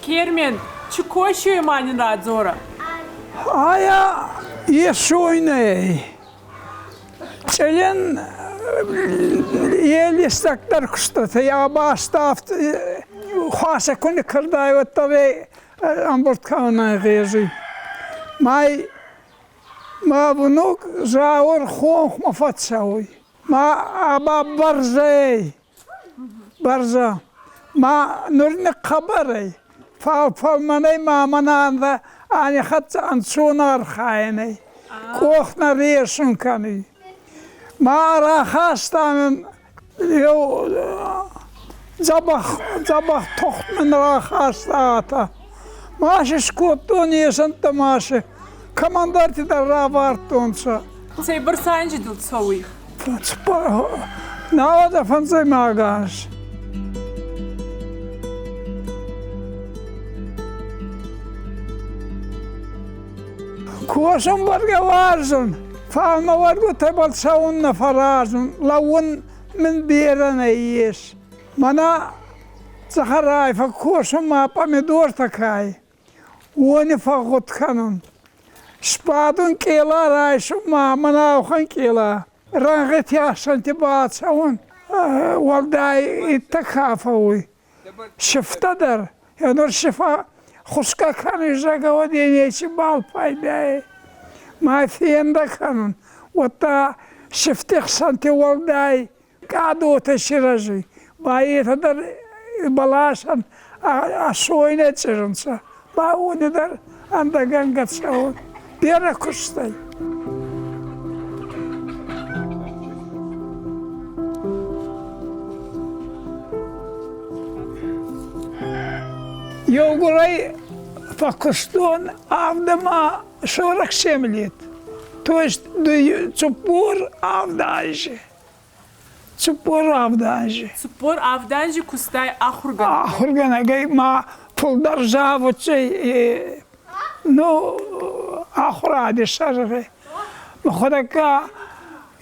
Kermen, çikoşuyor manın radzora. Aya yeşoynay. Çelen istaklar kustata ya bastaf xasa kuni kırday ve tabi ambort kavna gezi. Ma bunu zawar xonx mafatsawi. Ma aba barza. Ma nurni khabari. Falmanay ma mananda ani khat an sonar khayne. Koxna resun kani. Ma ra khastan yo zabah toxtmen ra khastata. Maaşı skotton yesan tamaşı. Komandarti da ra vartonsa. Цей барсанжи дил цових. Navada fanzay magas. Kuasam varga varzun. Falma vargu tebal saunna farazun. Lavun min birana yes. Mana zaharay fa kuasam ma pomidor takay. Oni fa gotkanun. Spadun kela rayşum ma mana okan kela. Ranget yaşan tibat saun. Valday ittakafawi. Şiftadır. Yanır şifa xuska kanıjaga ودينيش bal payday. Ma fiyenda kanun. Wata şiftix santi valday kadu teşiraji. Bayetadır balaşan aşoyne çırınsa. Ba onidar anda gangat saun. Bera kustay. Йогурай Пакистан авдама 47 лет. То есть Цупур авдажи. Цупур авдажи. Spor avdanjı kustay ahurgan. Ахургана гай ма пул державу цей ну ахуради шарфе. Ходака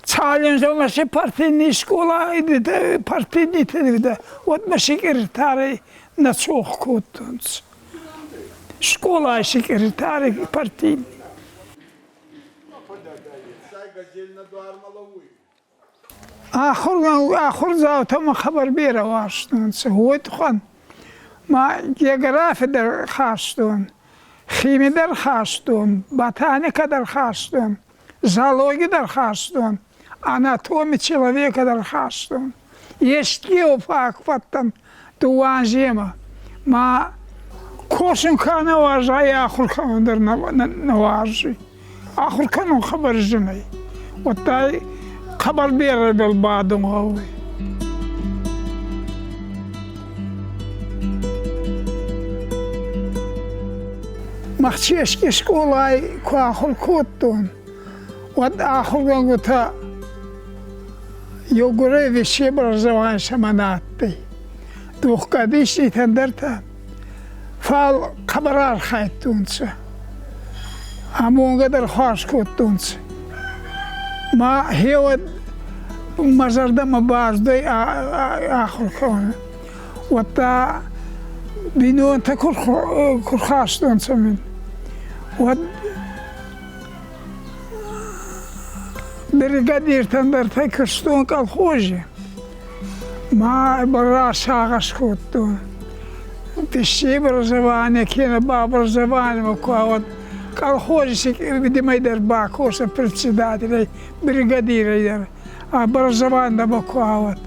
чаленж маши партийный школа иди партийный иди. Вот мы секретарь на цох кутунц. Школа секретарь партийный. آخر زاوت ما خبر بیره واشتون سهوت خان ما جغرافی در خواستون خیمی در خواستون ботаника در خواستون зоология در خواستون анатомия человека در خواستون есть геофак потом дуанжема ما کوشن خانه واجای آخر خان در نواجی آخر خانون خبر جنی و تای خبر بیاره بالبعضم هوی. مخشیش که شکولای که آخر کودتون و آخر گنگوتا یوگره ویشی برزوان شماناتی دوخ کدیشی تندرتا فال خبرار خیتونسه همونگه در خواست کودتونسه ما هیود مزرده مبازده آخر کنه و تا بینون تا کرخواستون سمین و برگادیر تندر تا کرستون کل خوشی ما برا ساقش کودتون پیشی بر زبانه کینه با بر زبانه مکواد колхозник видимайдар бакоса председатель бригадир образование бакуават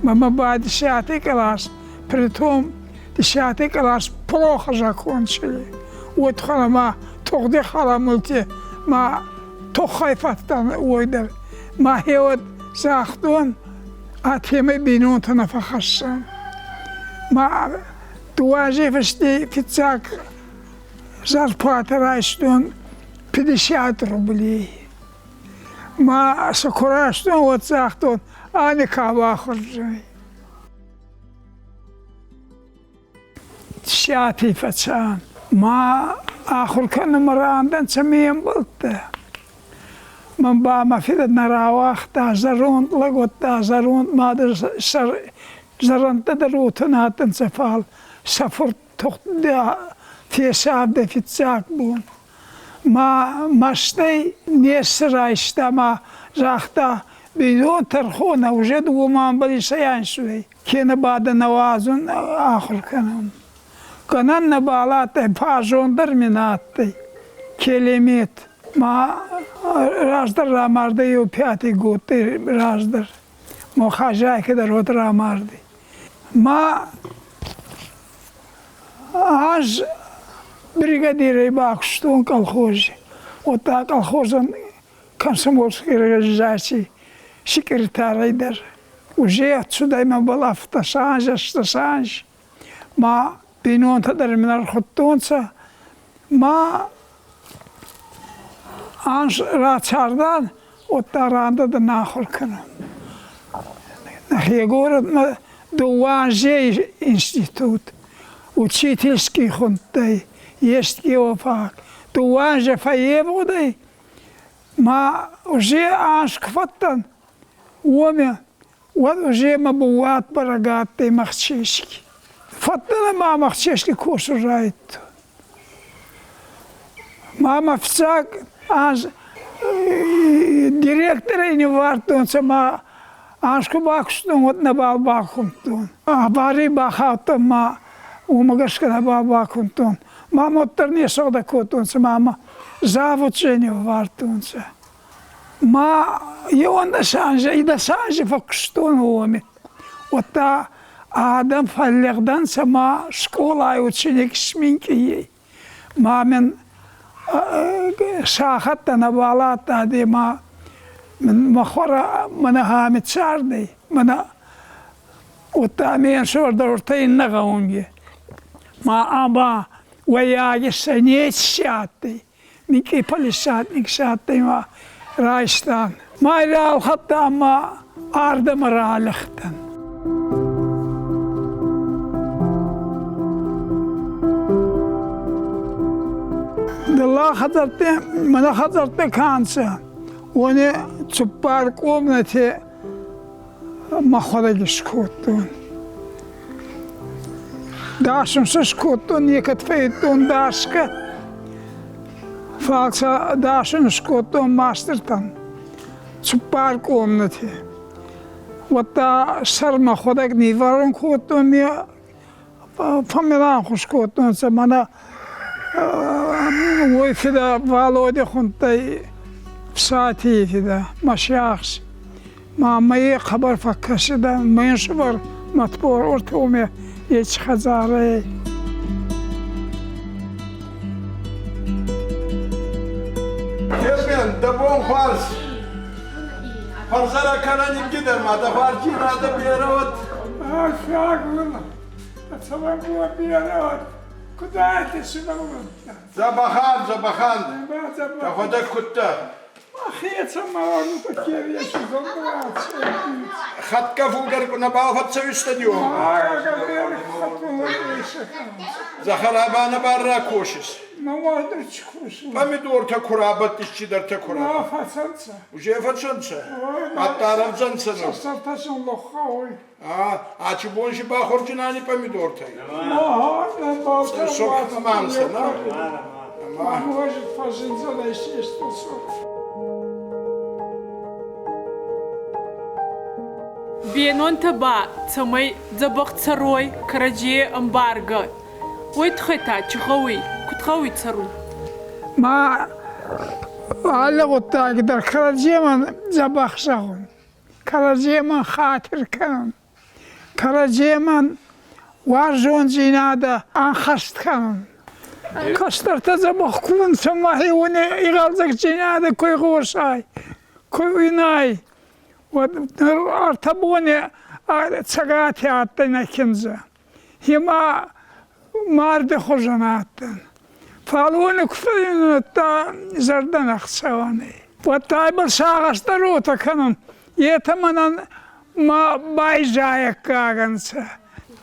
мама бад 10 класс притом 10 класс плохо закончили вот халама тогда халамулти ма тохайфаттан ойдар ма хеват сахтун атеме бинут нафахасан ма туажевсти фицак зарплата растет 50 рублей. Ма сокурастон вот захтон, а не кавахоржай. 10 пацан. Ма آخر كان مرانdan سميم بلته. من با ما في نراوخ تا زرون لقوت تا زرون ما در زرون تدروتنا تنسفال سفرت toxtda fesabda fitsak bu. Ma maştay nesra işte ma rahta bidon terxona уже думам балисаян швей. Кена бада навазун ахр канам. Канан набалата пажондар минатты. Келемет. Ма раздар рамарды ю пятый год раздар. Мо хажайка дар вот рамарды. Ма аж бригадиры бакштон колхозе. Вот так колхозан комсомольской организации секретарь уже отсюда ему была автосанж. Ма бинон тадар минар хоттонца. Ма анж рачардан от таранда да нахур канам. Я говорю, Дуанже институт, учительский хунтай, есть геофак. Дуанже фаеводай, ма уже анж кваттан, уме, вот уже мабуат барагатый махчешки. Фаттана ма махчешки кошурает. Мама всяк анж директора не вартунца ма Ашку бакштон вот на балбакунтон. А бари бахатон ма умагашка на балбакунтон. Мама оттарни сода котунца мама завучение вартунца. Ма йонда санжа и да санжа факштон оми. Вот та адам фаллердан сама школа и ученик шминки ей. Мамин шахатта на балата дима من مخورا من هامت ساردي من والتامين شور دورتين نغونجي ما أبا وياجي سنيت شاتي نيكي بلشات نيك شاتي ما رايستان ما يرال حتى ما أرد مرالختن دلله حضرت من حضرت كانسا وانا تبار قومنتي ما خرجش كوتون داشم سش كوتون يكت فيتون داشكت فالسا داشم سكوتون ماسترتان تبار قومنتي وتا سر ما خرج نيفارون كوتون يا فملان خوش كوتون سمانا ويفدا والودي خنتي ساعتي كذا مشاخص ما خبر فكش ده ما ينشبر مطبوع ورتومي يتش خزاري Kesmen, dabon fars. Farsara kananik gider ma da farcina da bir yere ot. Şagul. Sabah bu bir ara. Kudayet şunun. Zabahan. Da hoda kutta. أخي سمعوا كثير يا شيخ خد كفوقر كنا بعرف تسوي زخر أبانا برا كوشس ما وادرش كوش помидор та курабат ищидер та курабат ما فصلت уже фасонца атарам занцано صرتشون لخاوي а чи больше бахорчинани помидор та ما сок мамса на ما может фажин залезть что сок بينون تبا تسمي زبق تروي كرجي امبارغ ويتختا تخوي كتخوي تروي ما على قطع قدر كرجي من زبق شغل كرجي من خاطر كان كرجي من وارجون زينادة انخست كان كستر تزبق كون سماحي وني يغلزك زينادة كوي غوشاي كوي ناي وارتبوني تسقاتي عطينا كنزة هما مارد خجناتن فالوني كفرين زردن اخسواني والتايبل ساغس دروتا كانون يتمنن ما باي جايك كاغنسا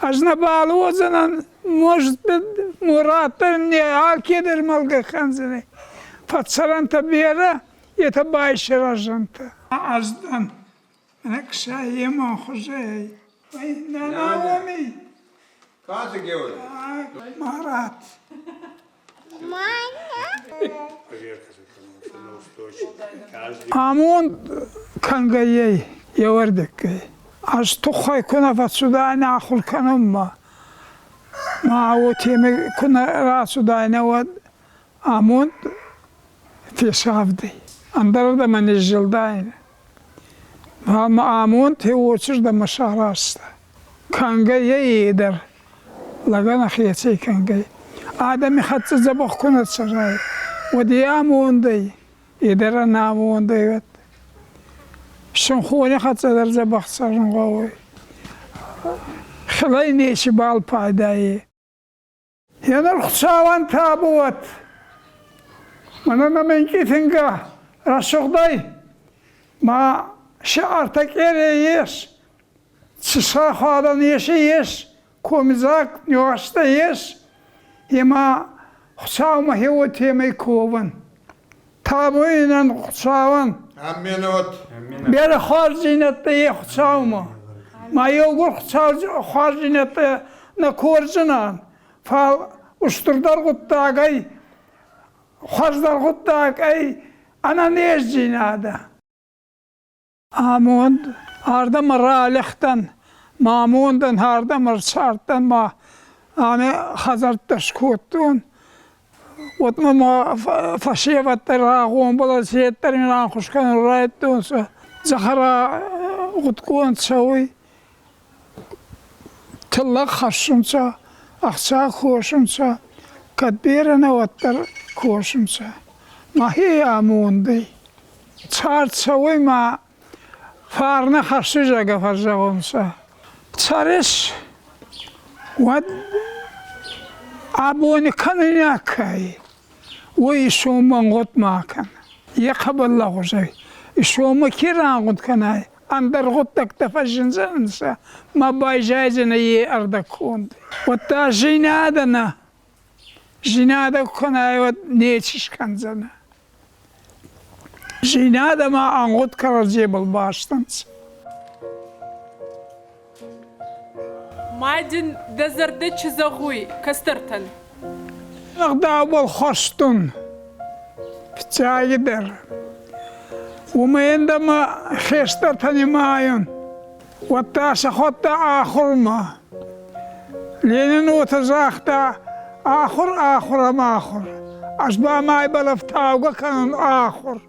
أجنبالوزنن может быть муратырни алкедер малга ханзыны фатсаран табера это байши ражанта аздан Накша ема хожей. Ай, на наоми. Каты георгий Марат. Амон кангаей явардыккай. Аз тухай куна фатсудайна ахул канумма. ما هو تيمي كنا راسو داينا ود عمود في صافدي اندر دا من الجل داينا ما عمود هي وچر دا مشاراستا كان جاي يدر لغانا خيتي كان جاي آدمي خط زبخ كنا تسراي ودي عمود دي يدر نامون دي شنخوني خط زبخ تسرن غوي خليني شبال بايداي يانا الخصاوان تابوت منانا من كيتنقا رسوخ داي ما شعرتك إيريس تسا خادن يسيس كومزاك نيواستا يس يما خصاو ما هو تيمي كوبن تابوينا خصاوان Аминот. بير خارجينة تي خصاو ما يوغل خارجينة نكورزنان فاستردار قطاقي خارجدار قطاقي أنا نيش جينادا آموند هاردا مرة لختن ماموندن هاردا مرة سارتن ما آمي خزرت تشكوتون وطما ما فشيفت راغون بلا سيتر من آنخوش كانوا رايتون زخرا قطقون تسوي تلق خشنسا أخسا خوشنسا كدبيرنا وتر خوشنسا ما هي آموندي تسار تسوي ما فارنا خشو جاقا فرزاقونسا تسارش ود أبوني كان ياكاي ويشوم من غط ماكن يقبل الله زي يشوم كيران غط كناي أندر غطك تفجن زنسا ما باي جايزنا يه أردكون وتا جينادنا جينادا كناي ونيتش كنزنا جينادا ما أنغط كرجيب الباشتنس مايدن دزردتش زغوي كسترتن أغداب الخشتن بتايدر وما عندما خشتتني مايون وتاسا خطا آخر ما لأن وتزاختا آخر ما آخر أشبه ما يبلفتاوغا كان آخر